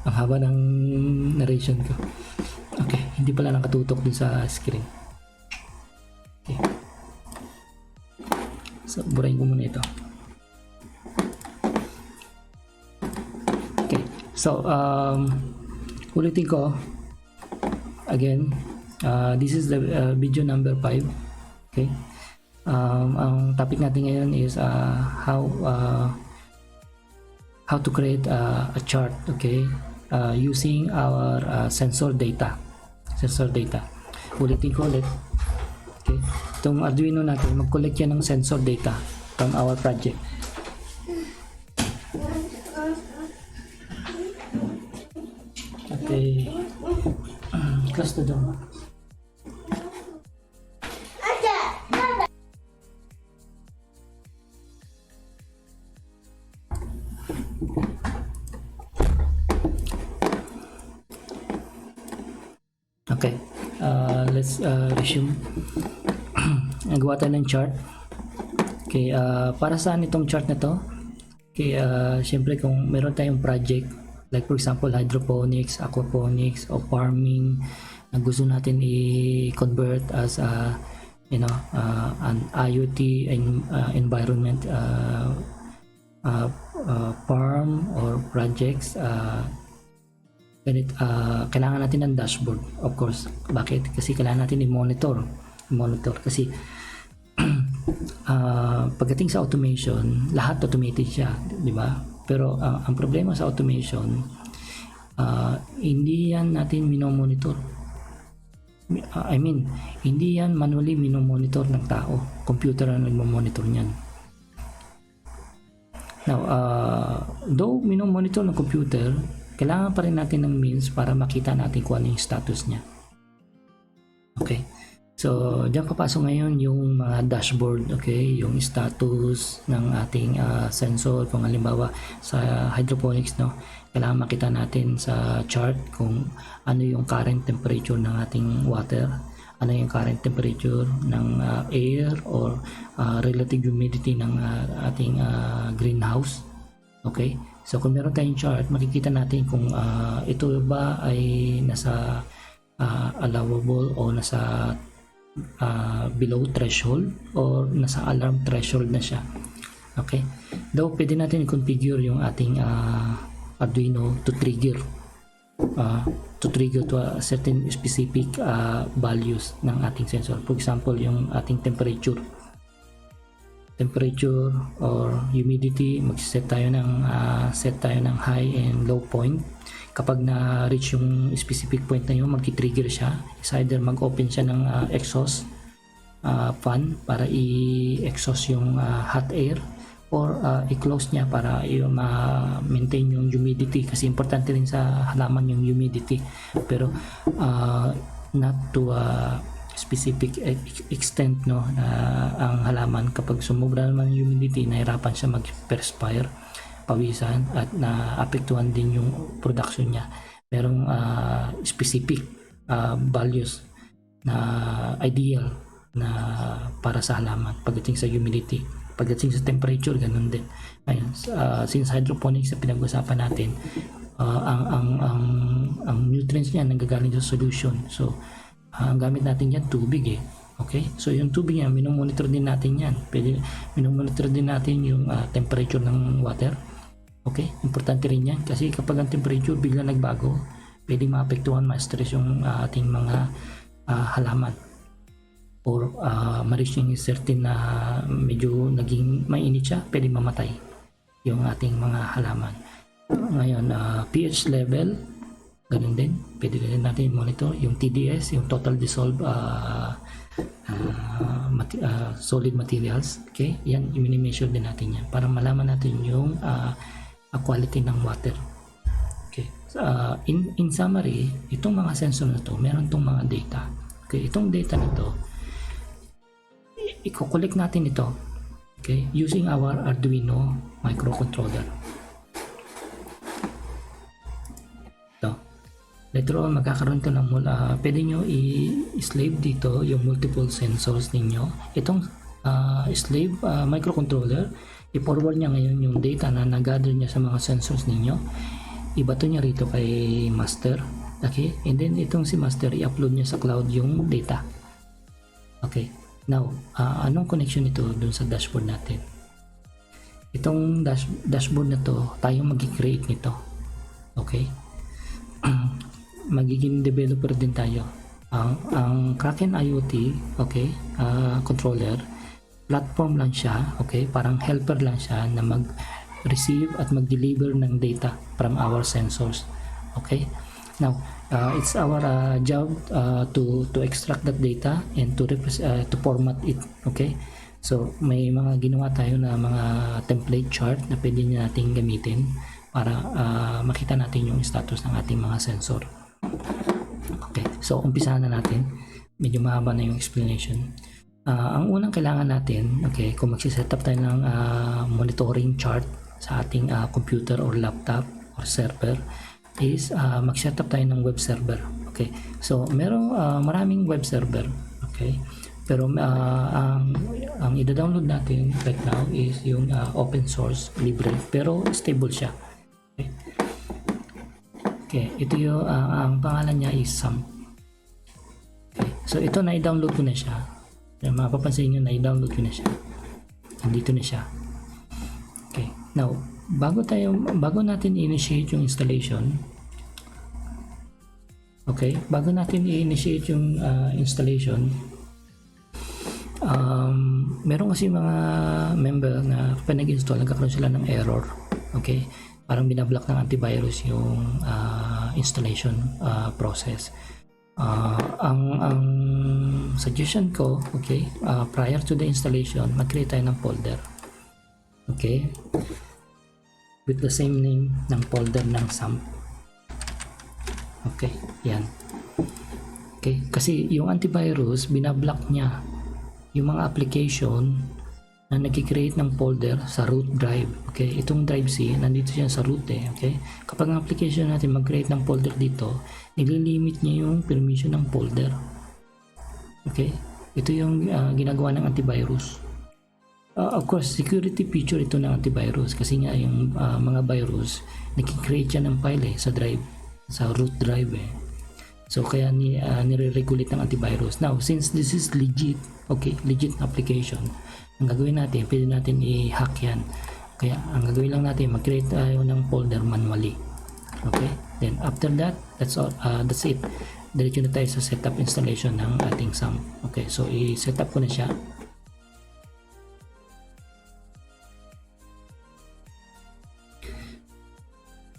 Ang haba ng narration ko. Okay, hindi pala nakatutok din sa screen. Okay. So, burahin ko muna ito. Okay, so, ulitin ko. Again, this is the video number 5. Okay. Ang topic natin ngayon is how to create a chart, okay, using our sensor data. Ulitin ko ulit. Okay, itong Arduino natin, mag-collect yan ng sensor data from our project. Okay, close the door. Okay, let's resume. Nagawa tayo ng chart. Okay, para saan itong chart na to? Okay, syempre kung meron tayong project, like for example hydroponics, aquaponics, o farming, na gusto natin i-convert as an IoT environment, farm or projects, kailangan natin ng dashboard, of course. Bakit? Kasi kailangan natin i-monitor kasi pagdating sa automation, lahat automated siya, di ba? Pero ang problema sa automation, hindi yan natin minomonitor. Hindi yan manually minomonitor ng tao. Computer ang nagmamonitor niyan. Now, though minomonitor ng computer, kailangan pa rin natin ng means para makita natin kung ano yung status niya. Okay. So, diyan papasok ngayon yung mga dashboard, okay? Yung status ng ating sensor. Kung halimbawa sa hydroponics, no? Kailangan makita natin sa chart kung ano yung current temperature ng ating water, ano yung current temperature ng air or relative humidity ng ating greenhouse. Okay? So kung meron tayong chart, makikita natin kung ito ba ay nasa allowable o nasa below threshold or nasa alarm threshold na siya. Okay? Though pwede natin i-configure yung ating Arduino to trigger to a certain specific values ng ating sensor. For example, yung ating temperature or humidity, mag-set tayo ng high and low point. Kapag na-reach yung specific point na yun, mag-trigger siya. It's either mag-open siya ng exhaust fan para i-exhaust yung hot air, or i-close niya para ma-maintain yung humidity, kasi importante rin sa halaman yung humidity, pero not to specific extent, no, na ang halaman kapag sumobra naman yung humidity, nahirapan siya mag-perspire, pawisan, at naapektuhan din yung production niya. Merong specific values na ideal na para sa halaman pagdating sa humidity. Pagdating sa temperature, ganun din. Ayun, since hydroponics na pinag-usapan natin, ang nutrients niya nanggagaling sa solution. So ang gamit natin yan, tubig Okay? So yung tubig yan, minomonitor din natin yan. Minomonitor din natin yung temperature ng water. Okay? Importante rin yan. Kasi kapag ang temperature bigla nagbago, pwede maapektuhan, ma-stress yung ating mga halaman. Or ma-reach yung certain na medyo naging mainit siya, pwede mamatay yung ating mga halaman. Ngayon, pH level, ganun din, pwede rin natin monitor yung TDS, yung total dissolved solid materials. Okay, yan, i-measure din natin yan para malaman natin yung quality ng water. Okay, in summary, itong mga sensor na to, meron tong mga data. Okay, itong data na to, i-collect natin ito, okay, using our Arduino microcontroller. Later on, magkakaroon ito ng pwede nyo i-slave dito yung multiple sensors ninyo. Itong slave microcontroller, i-forward niya ngayon yung data na nag-gather niya sa mga sensors ninyo. ibato niya rito kay master. Okay, and then itong si master i-upload niya sa cloud yung data. Okay, now anong connection ito dun sa dashboard natin? Itong dashboard na to, tayo mag-create nito. Okay, magiging developer din tayo. Ang Kraken IoT, okay, controller, platform lang siya, okay, parang helper lang siya na mag-receive at mag-deliver ng data from our sensors. Okay, now it's our job to extract that data and to format it. Okay, so may mga ginawa tayo na mga template chart na pwede natin gamitin para makita natin yung status ng ating mga sensor. Okay, so umpisahan na natin. Medyo mahaba na yung explanation. Ang unang kailangan natin, okay, kung magsiset-up tayo ng monitoring chart sa ating computer or laptop or server, is mag-setup tayo ng web server. Okay, so maraming web server. Okay, pero ang i-download natin right now is yung open source libre, pero stable siya. Okay, okay, ito yung ang pangalan niya is SAMP. Okay, so ito na i-download ko na siya. Mapapansin nyo na i-download ko na siya. Nandito na siya. Okay, now bago natin i-initiate yung installation, okay, bago natin i-initiate yung installation, meron kasi mga member na kapag nag-install, nagkakaroon sila ng error. Okay, parang binablock ng antivirus yung installation process. Ang suggestion ko, okay, prior to the installation, mag-create tayo ng folder. Okay, with the same name ng folder ng SAMP. Okay, yan. Okay, kasi yung antivirus, binablock niya yung mga application na nag-create ng folder sa root drive. Okay, itong drive C, nandito siya sa root eh. Okay, kapag ang application natin mag-create ng folder dito, nililimit niya yung permission ng folder. Okay, ito yung ginagawa ng antivirus. Of course, security feature ito ng antivirus kasi nga yung mga virus, nag-create siya ng file sa drive, sa root drive eh. So kaya nire-regulate ng antivirus. Now, since this is legit, okay, legit application, ang gagawin natin, pwede natin i-hack yan. Kaya ang gagawin lang natin, mag-create tayo ng folder manually. Okay, then after that, that's it. Diretso na tayo sa setup installation ng ating SAMP. Okay, so i-setup ko na siya.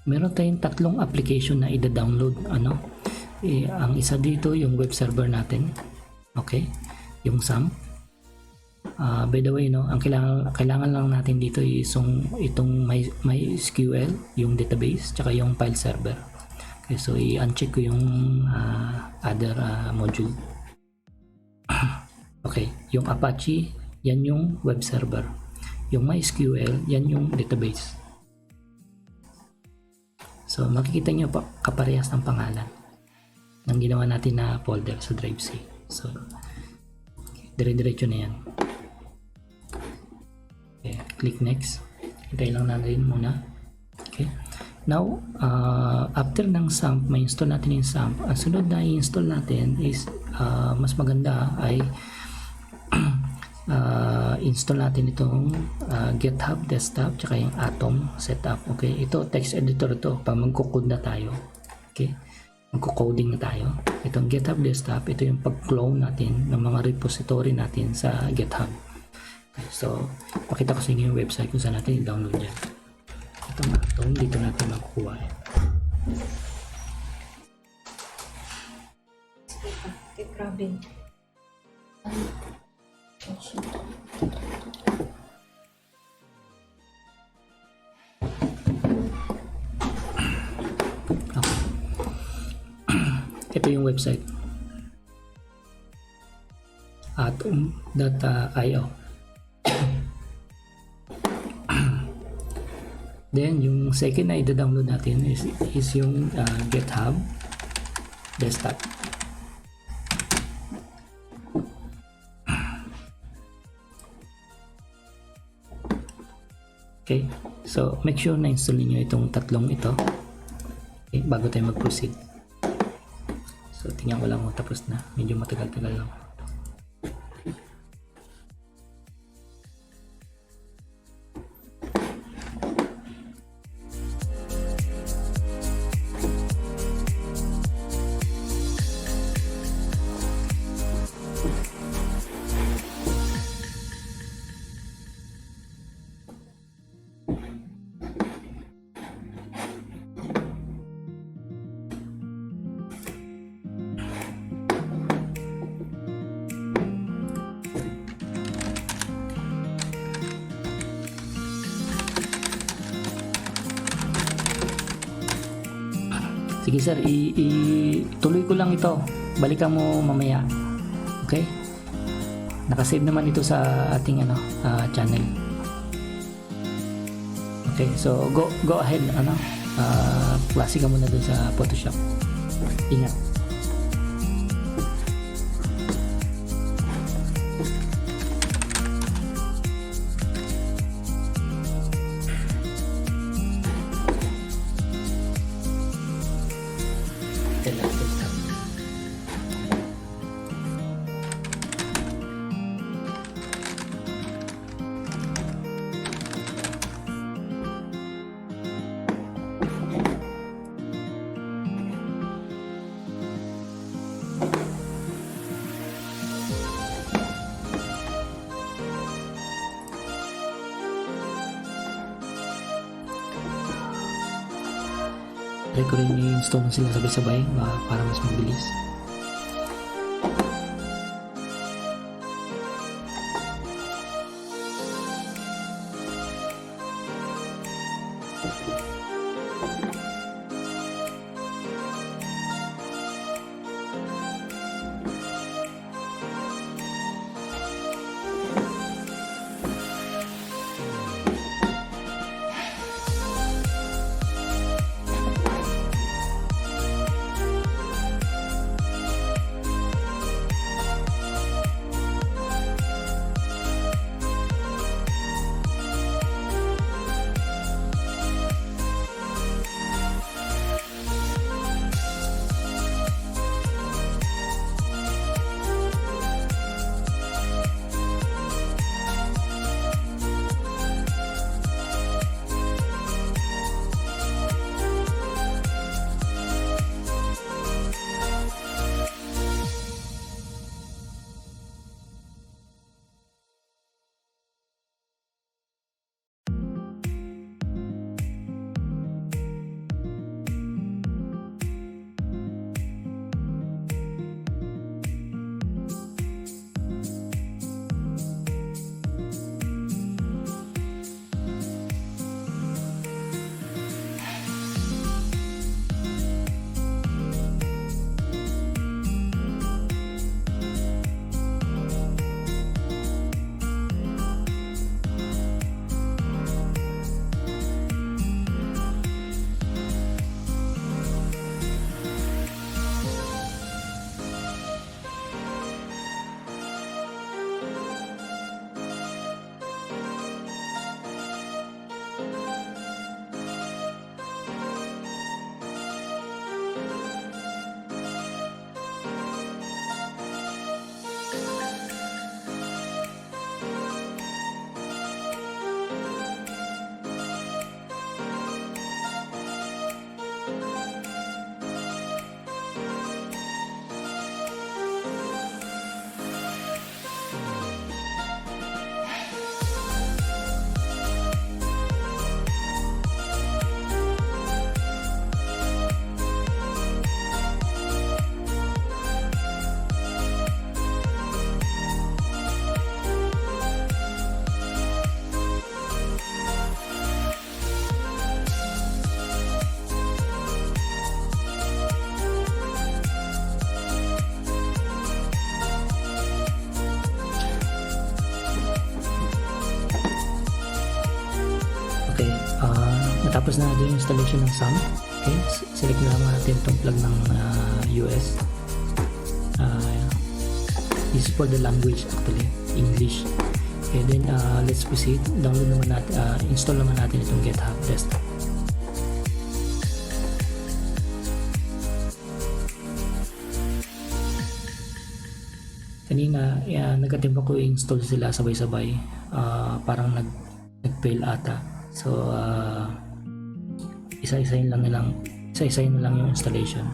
Meron tayong tatlong application na i-download. Ang isa dito yung web server natin. Okay, yung SAMP. By the way, ang kailangan lang natin dito is itong MySQL, yung database, tsaka yung file server. Okay, so i-uncheck ko yung other module. Okay, yung Apache, yan yung web server. Yung MySQL, yan yung database. So makikita nyo pa kaparehas ng pangalan ng ginawa natin na folder sa drive C. So dire-diretso na yan. Okay, click next. Hintayin lang natin muna. Okay, now after ng SAMP, may install natin yung SAMP. Ang sunod na i-install natin is mas maganda ay install natin itong GitHub desktop tsaka yung Atom setup. Okay, ito text editor to pag magko-code na tayo. Okay, magko-coding na tayo. Itong GitHub desktop, ito yung pag-clone natin ng mga repository natin sa GitHub. Okay, so pakita ko sa inyo yung website kung saan natin i-download yan. Itong Atom, dito natin makukuha yan. Grabe. Ito yung website atom.io. Then yung second na i-download natin is yung GitHub desktop. Okay, so make sure na install niyo itong tatlong ito. bago tayo mag-proceed. So tingnan ko lang kung tapos na, medyo matagal-tagal lang. Sige sir, ituloy ko lang ito. Balikan mo mamaya. Okay? Nakasave naman ito sa ating channel. Okay, so go ahead, klase ka muna dun sa Photoshop. Ingat. Try ko rin i-install na sila sabay-sabay para mas mabilis. Natapos na natin yung installation ng SAM. Okay, select na naman natin itong plug ng US. This is for the language actually, English. Okay, then let's proceed. Download naman natin, install naman natin itong GitHub Desktop. kanina nag-attempt ako i-install sila sabay-sabay, parang nag-fail ata. So isa-isahin na lang yung installation.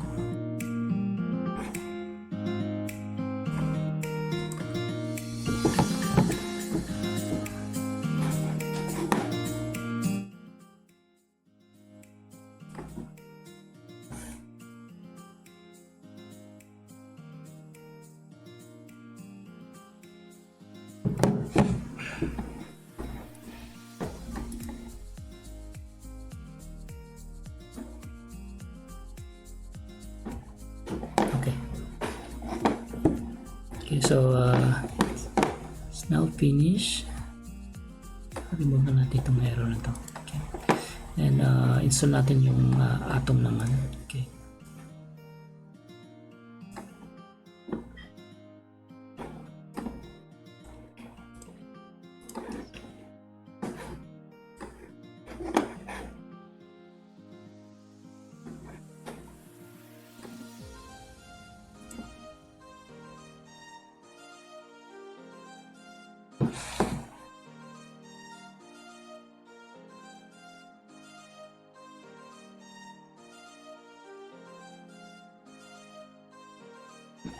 Okay, so it's now finished. Remove na natin itong error na to. Okay. And install natin yung Atom naman. Okay.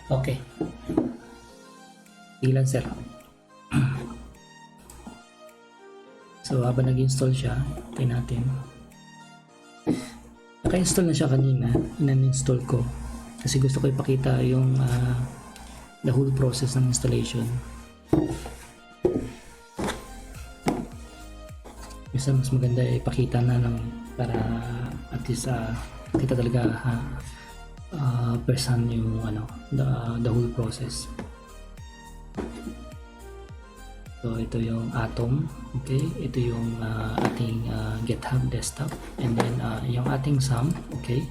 Okay. Ilan sir? So habang nag-install siya, tayo natin. Naka-install na siya kanina, in-uninstall ko kasi gusto ko ipakita yung the whole process ng installation. Minsan mas maganda ipakita na lang para at least kita talaga first hand yung the whole process. So ito yung Atom, okay, ito yung ating GitHub desktop, and then yung ating SAM, okay,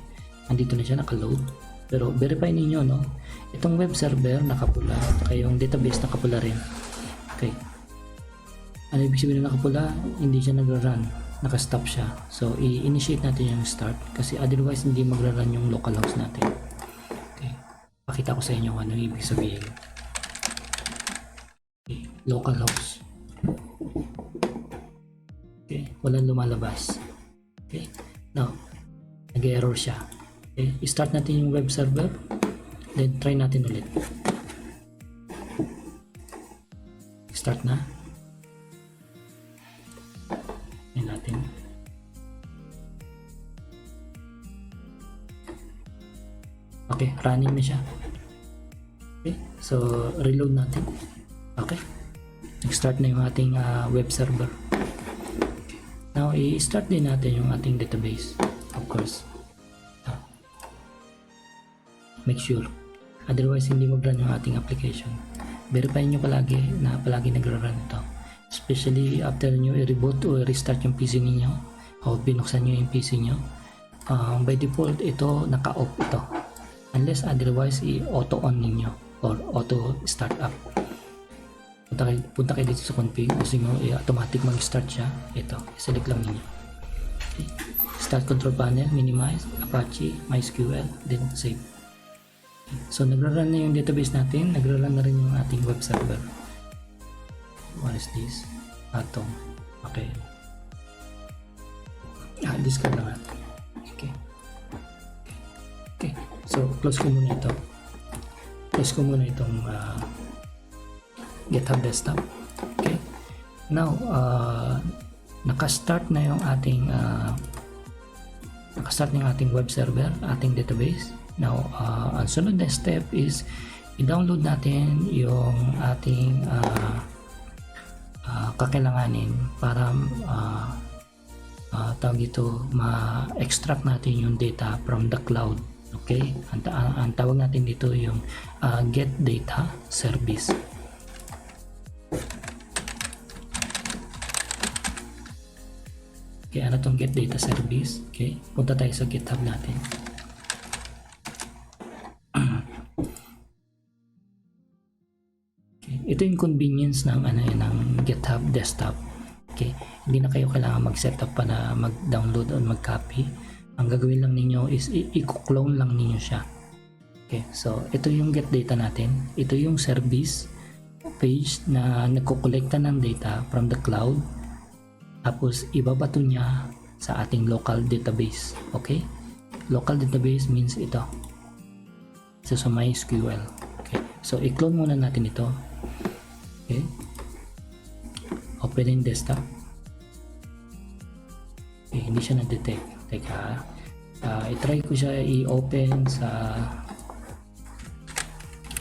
andito na siya nakaload. Pero verify ninyo, no, itong web server nakapula, at yung database nakapula rin. Okay, ano ibig sabihin na nakapula? Hindi siya nagra-run, naka-stop siya. So i-initiate natin yung start kasi otherwise hindi magra-run yung localhost natin. Okay, pakita ko sa inyo ano ibig sabihin. Okay, localhost. Okay, walang lumalabas. Okay, now nag-error siya. Okay, i-start natin yung web server, then try natin ulit. Start na. Yan natin. Okay, running na siya. Okay, so reload natin. Okay, nag-start na yung ating web server. Okay. Now i-start din natin yung ating database, of course. Make sure, otherwise hindi mag-run yung ating application. Verify nyo palagi na palagi nag-run ito, especially after nyo i-reboot o restart yung PC niyo o binuksan nyo yung PC nyo. By default ito naka-off ito unless otherwise i-auto on ninyo or auto start up. Punta kayo dito sa config, gusto nyo automatic mag-start siya, ito select lang ninyo. Okay. Start control panel, minimize, Apache, MySQL, then save. So nagra-run na yung database natin, nagra-run na rin yung ating web server. What is this? Atom. Okay. Discard na natin. Okay. Okay. So close ko muna ito. Close ko muna itong GitHub desktop. Okay. Now naka-start na yung ating web server, ating database. Now, ang sunod na step is i-download natin yung ating kakailanganin para tawag ito, ma-extract natin yung data from the cloud. Okay? Ang tawag natin dito yung get data service. Okay, ano tong get data service? Okay, punta tayo sa GitHub natin. Ito yung convenience ng ng GitHub desktop. Okay, hindi na kayo kailangan mag-setup pa na mag-download o mag-copy. Ang gagawin lang ninyo is i-clone lang ninyo siya. Okay, so ito yung get data natin. Ito yung service page na nagko-collecta ng data from the cloud. Tapos ibabato niya sa ating local database. Okay? Local database means ito. So sa MySQL. Okay. So i-clone muna natin ito. Okay. Open in desktop. Okay, hindi siya na-detect. Teka. I-try ko siya i-open sa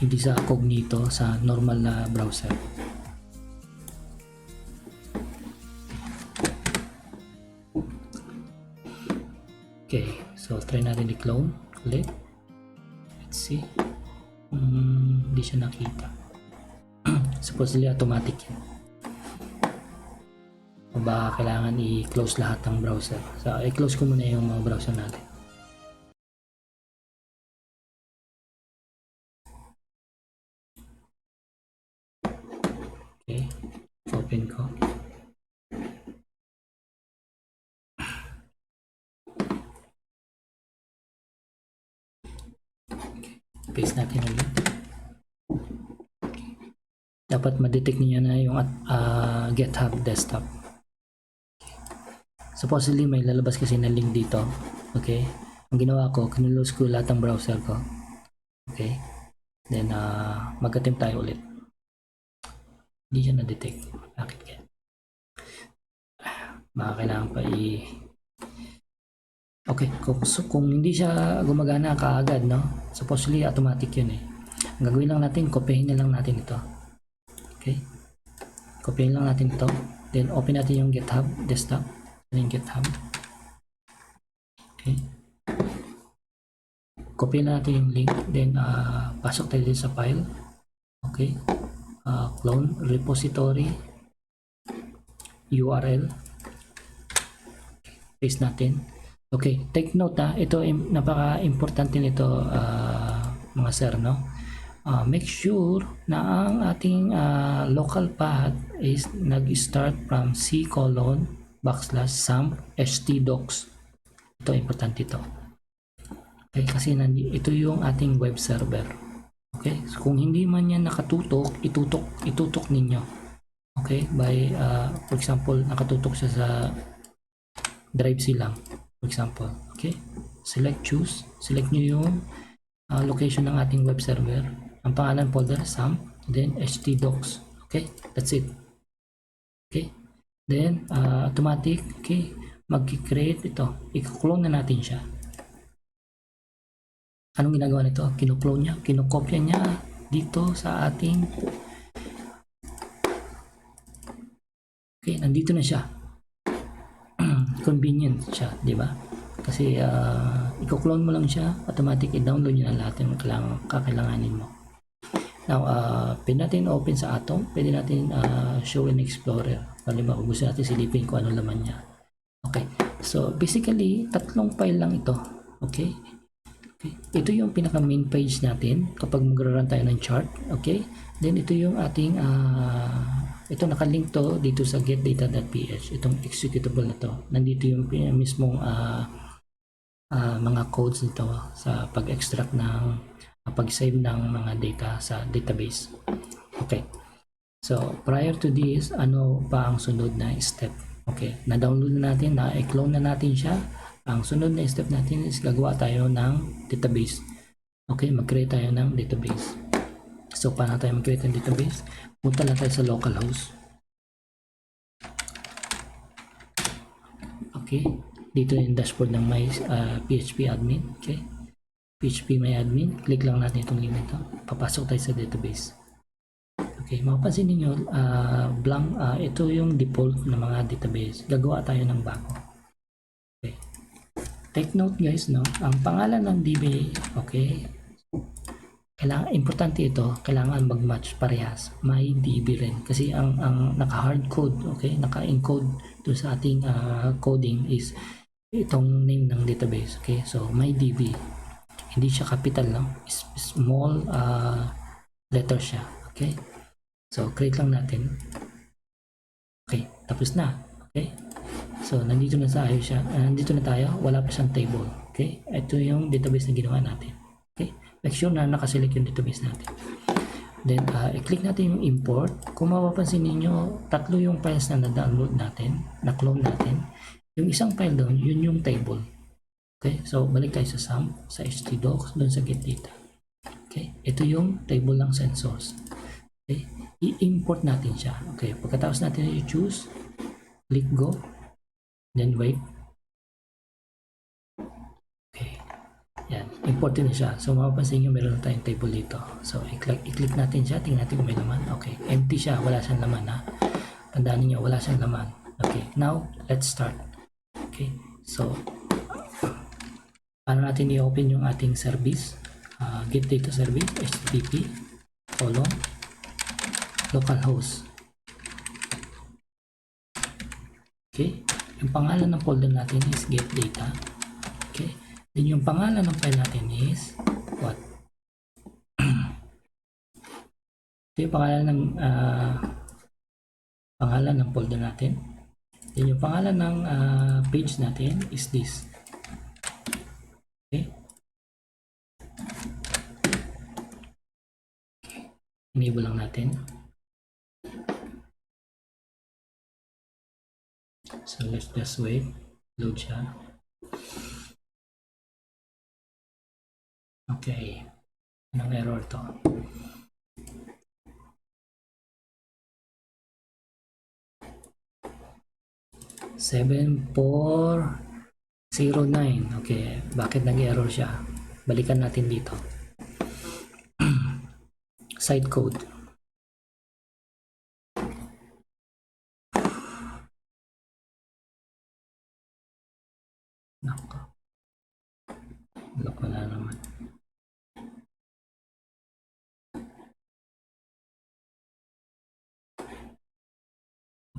hindi sa Cognito, sa normal na browser. Okay, so try natin i-clone ulit. Let's see. Hindi siya nakita. Supposedly automatic yan. O baka kailangan i-close lahat ng browser. So i-close ko muna yung mga browser natin. Okay, open ko. Paste natin ulit. Okay. Dapat ma-detect niyo na yung GitHub desktop. Okay. Supposedly may lalabas kasi na link dito. Okay. Ang ginawa ko, kinulose ko lahat ng browser ko. Okay. Then mag-attempt tayo ulit. Hindi siya na-detect. Bakit kaya? Baka kailangan pa Okay, kung hindi siya gumagana kaagad, no? Supposedly automatic yun eh. Ang gagawin lang natin, copyhin na lang natin ito. Okay? Copyhin lang natin ito. Then open natin yung GitHub desktop. Yung GitHub. Okay. Copy natin yung link. Then pasok tayo din sa file. Okay. Clone repository URL. Paste natin. Okay, take note ito napaka-importante nito mga sir, no? Make sure na ang ating local path is nag-start from c:\sump htdocs. Ito, importante ito. Okay, kasi ito yung ating web server. Okay, so kung hindi man yan nakatutok, itutok ninyo. Okay, by for example, nakatutok siya sa drive C lang. For example, okay, select nyo yung location ng ating web server. Ang pangalan folder sump, then htdocs. Okay, that's it. Okay, then automatic. Okay, mag-create ito, i-clone na natin siya. Anong ginagawa nito? Kino-clone niya, kinokopya niya dito sa ating okay, nandito na siya. Convenient siya, di ba? Kasi i-clone mo lang siya, automatic i-download niyo na lahat ng kakailanganin mo. Now, pwede natin open sa Atom, pwede natin show in Explorer. Halimbawa, kung gusto natin silipin kung ano laman niya. Okay, so basically, tatlong file lang ito. Okay? Okay, ito yung pinaka main page natin kapag mag-run tayo ng chart. Okay, then ito yung ating ito nakalink to dito sa getdata.ph, itong executable na to. Nandito yung mismong mga codes nito sa pag-extract ng pag-save ng mga data sa database. Okay, so prior to this, ano pa ang sunod na step? Okay, na-download na natin, na-clone na natin siya. Ang sunod na step natin is gagawa tayo ng database. Okay, mag-create tayo ng database. So, paano tayo mag-create ng database? Punta lang tayo sa localhost. Okay, dito yung dashboard ng my PHP admin. Okay, PHP my admin. Click lang natin itong link nito. Papasok tayo sa database. Okay, mapapansin niyo blank, ito yung default na mga database. Gagawa tayo ng bago. Okay, take note guys, no? Ang pangalan ng DB, okay, kailangan, importante ito, kailangan mag-match parehas. May DB rin. Kasi ang naka-hard code, okay, naka-encode doon sa ating coding is itong name ng database. Okay, so may DB. Hindi siya capital lang. Small letter siya. Okay, so create lang natin. Okay, tapos na. Okay, so nandito na tayo siya. Nandito na tayo. Wala pa siyang table. Okay, ito yung database na ginawa natin. Okay, make sure na nakaselect yung database natin. Then, i-click natin yung import. Kung mapapansin ninyo, tatlo yung files na na-download natin, na-clone natin. Yung isang file doon, yun yung table. Okay, so balik tayo sa SAM, sa htdocs, doon sa get data. Okay, ito yung table ng sensors. Okay, i-import natin siya. Okay, pagkatapos natin i-choose, click go, then wait. Okay, yan, imported na siya. So mapapansin nyo, meron na tayong table dito. So i-click natin siya, tingnan natin kung may laman. Okay, empty siya, wala siyang laman ha. Tandaan niyo, wala siyang laman. Okay, now let's start. Okay, so paano natin i-open yung ating service? Get data service, http localhost. Okay, yung pangalan ng folder natin is get data. Okay, then yung pangalan ng file natin is what? Ito yung pangalan ng folder natin. Then yung pangalan ng page natin is this. Okay, enable lang natin. So let's just wait, load siya. Okay, anong error to? Seven four 09. Okay, bakit nag-error siya? Balikan natin dito. Site code. Nako. Lock na naman.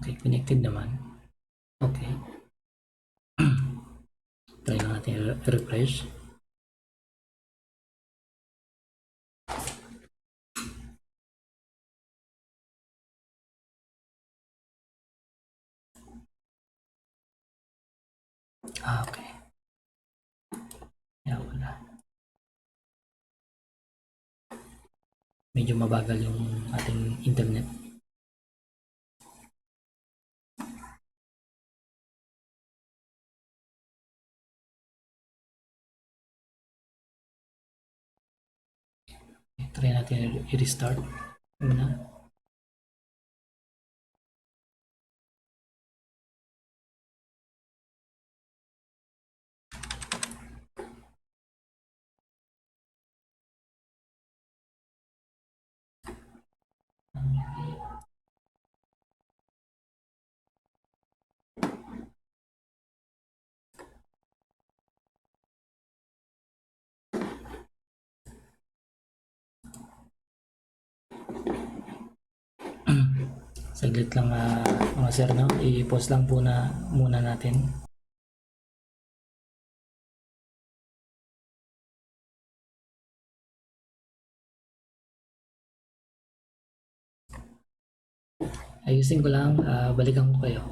Okay, connected naman. Okay. Try lang natin refresh. Okay. Kaya wala. Medyo mabagal yung ating internet. Okay, try natin i-restart muna. Saglit lang mga sir, no? I-pause lang po na muna natin. Ayusin ko lang, balikan ko kayo.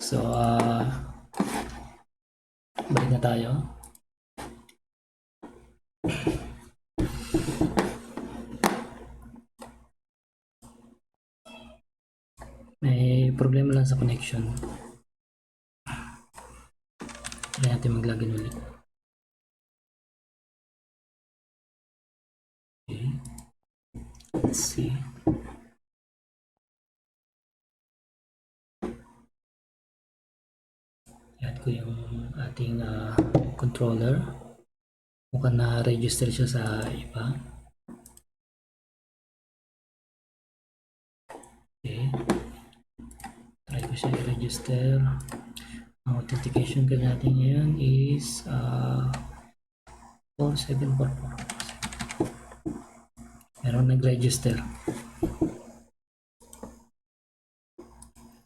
So, balik na tayo. May problema lang sa connection. Try natin mag-login ulit. Okay. Let's see. Add ko yung ating controller. Mukhang na-register siya sa iba. Okay. Try ko siya i-register. Ang authentication ka natin ngayon is 4744. Meron nag-register.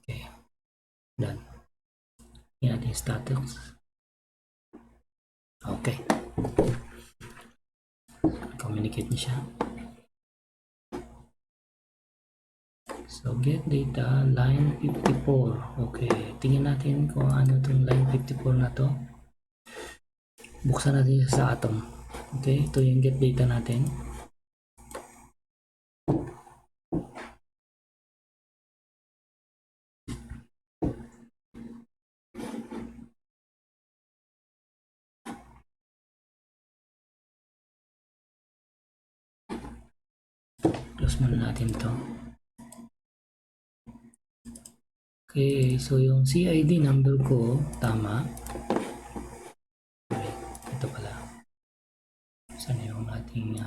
Okay. Done. Yan natin status. Okay. Communicate niya siya. So, get data, line 54. Okay. Tingnan natin kung ano itong line 54 na to. Buksan natin siya sa Atom. Okay. Ito yung get data natin. Close muna natin to. Okay, so yung CID number ko, tama. Okay, ito pala. Saan yung ating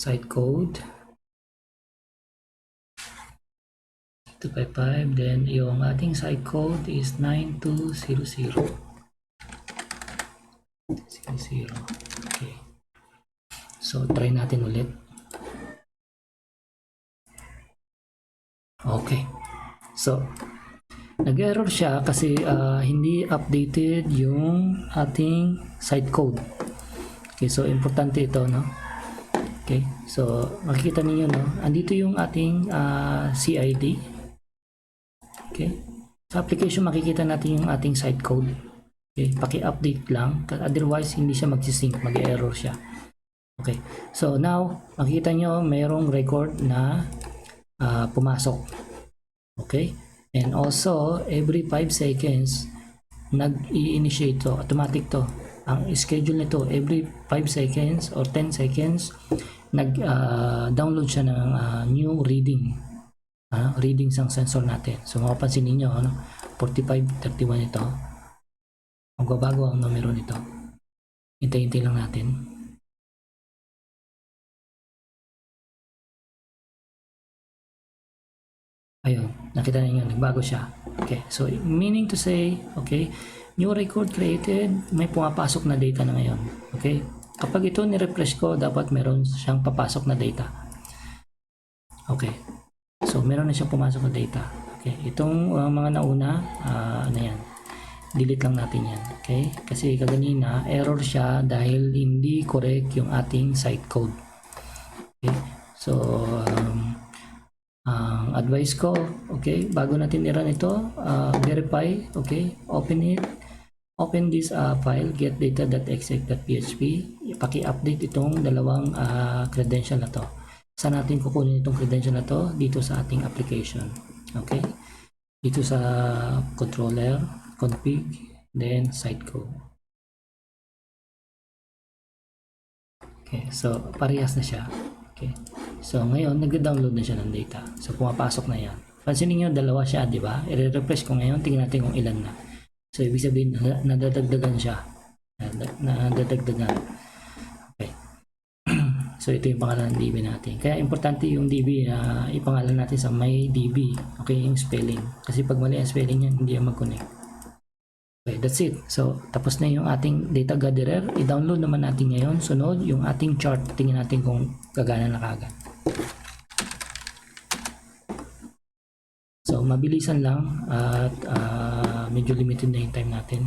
site code? 255, then yung ating site code is 9200. 00. Okay. So, try natin ulit. Okay. So, nag-error siya kasi hindi updated yung ating site code. Okay, so importante ito, no? Okay, so makikita niyo, no? Andito yung ating CID. Okay. Sa application makikita natin yung ating site code. Okay, paki-update lang, otherwise hindi siya mag-sync, mag-error siya. Okay, so now makikita nyo mayroong record na pumasok. Okay, and also every 5 seconds nag-i-initiate to, automatic to. Ang schedule nito every 5 seconds or 10 seconds nag-download siya ng new reading. Readings ang sensor natin. So mapapansin niyo, ano, 4531 ito. Magbabago ang numero nito. Hintay-hintay lang natin. Ayun, nakita niyo, nagbago siya. Okay, so meaning to say, okay, new record created, may pumapasok na data na ngayon. Okay, kapag ito ni-refresh ko, dapat meron siyang papasok na data. Okay, so meron na siyang pumasok na data. Okay, itong mga nauna, ano yan, delete lang natin yan. Okay, kasi kaganina, error siya dahil hindi correct yung ating site code. Okay, so ang advice ko, okay, bago natin i-run ito, verify, okay, open this file, getdata.exec.php, paki-update itong dalawang credential na to. Saan natin kukunin itong credential na to? Dito sa ating application, okay, dito sa controller, config, then site code. Okay, so parehas na siya. Okay. So ngayon nag-download na siya ng data. So pumapasok na 'yan. Pansinin niyo dalawa siya, 'di ba? I-refresh ko ngayon, tingnan natin kung ilan na. So ibig sabihin nadadagdagan siya. Nadadagdagan. Okay. So ito yung pangalan ng DB natin. Kaya importante yung DB na ipangalan natin sa may DB. Okay, yung spelling. Kasi pag mali ang spelling niyan, hindi yan mag-connect. Okay, that's it. So, tapos na yung ating data gatherer. I-download naman natin ngayon. Sunod, yung ating chart. Tingnan natin kung gagana na kagad. So, mabilisan lang at medyo limited na yung time natin.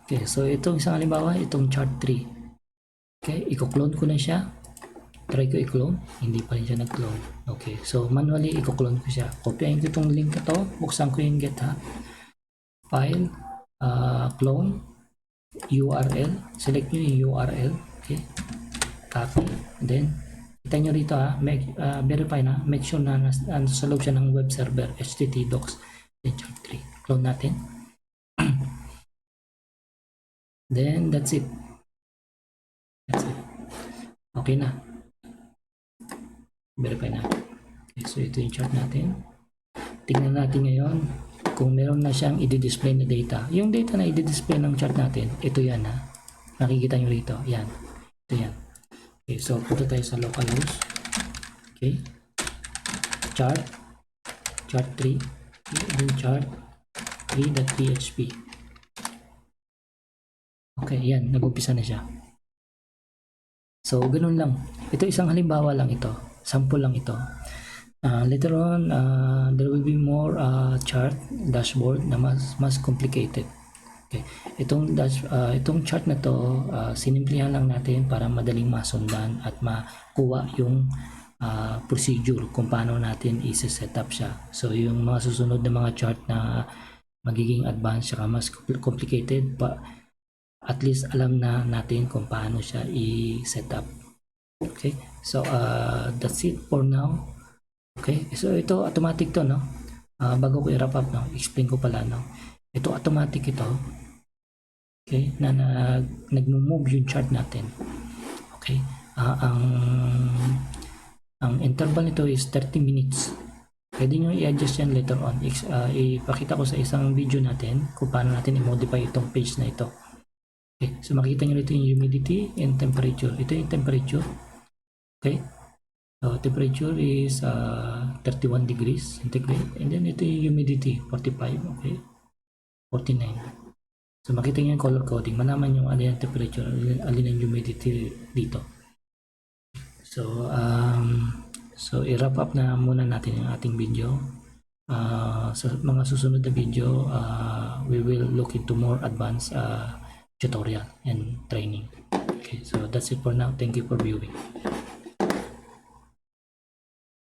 Okay, so itong isang halimbawa, itong chart 3. Okay, i-clone ko na siya. try ko i-clone, hindi pa rin siya nag-clone. Okay, so manually i-clone ko siya. Kopyahin ko itong link na to, buksan ko yung GitHub, file, clone, URL, select nyo yung URL, okay, copy, then kita nyo rito verify na, make sure na sa loob siya ng web server, http docs, then chart 3, clone natin. Then that's it. Okay na, verify na. Okay, so ito yung chart natin. Tingnan natin ngayon kung meron na siyang i-display na data. Yung data na i-display ng chart natin, ito yan nakikita nyo rito, yan, ito yan. Okay, so punta tayo sa localhost. Okay, chart 3, then chart 3.php. Okay, yan, nag-umpisa na siya. So, ganun lang. Ito isang halimbawa lang ito. Sample lang ito. Later on, there will be more chart, dashboard na mas complicated. Okay. Itong chart na to, sinimplihan lang natin para madaling masundan at makuha yung procedure kung paano natin i-set up siya. So, yung mga susunod na mga chart na magiging advanced saka mas complicated pa, at least alam na natin kung paano siya i-set up. Okay, so that's it for now. Okay, so ito automatic to, no? Bago ko i-wrap up, no, explain ko pala, no, ito automatic ito. Okay, na nag-move yung chart natin. Okay, ang interval nito is 30 minutes. Pwede nyo i-adjust yan later on. Ipakita ko sa isang video natin kung paano natin i-modify itong page na ito. Okay, so makita nyo rito yung humidity and temperature. Ito yung temperature. Okay, so temperature is 31 degrees centigrade, and then ito yung humidity 45, okay, 49. So makita nyo yung color coding, malaman yung alin ang temperature, alin ang humidity dito. So i-wrap up na muna natin yung ating video. Sa mga susunod na video, we will look into more advanced tutorial and training. Okay, so that's it for now. Thank you for viewing.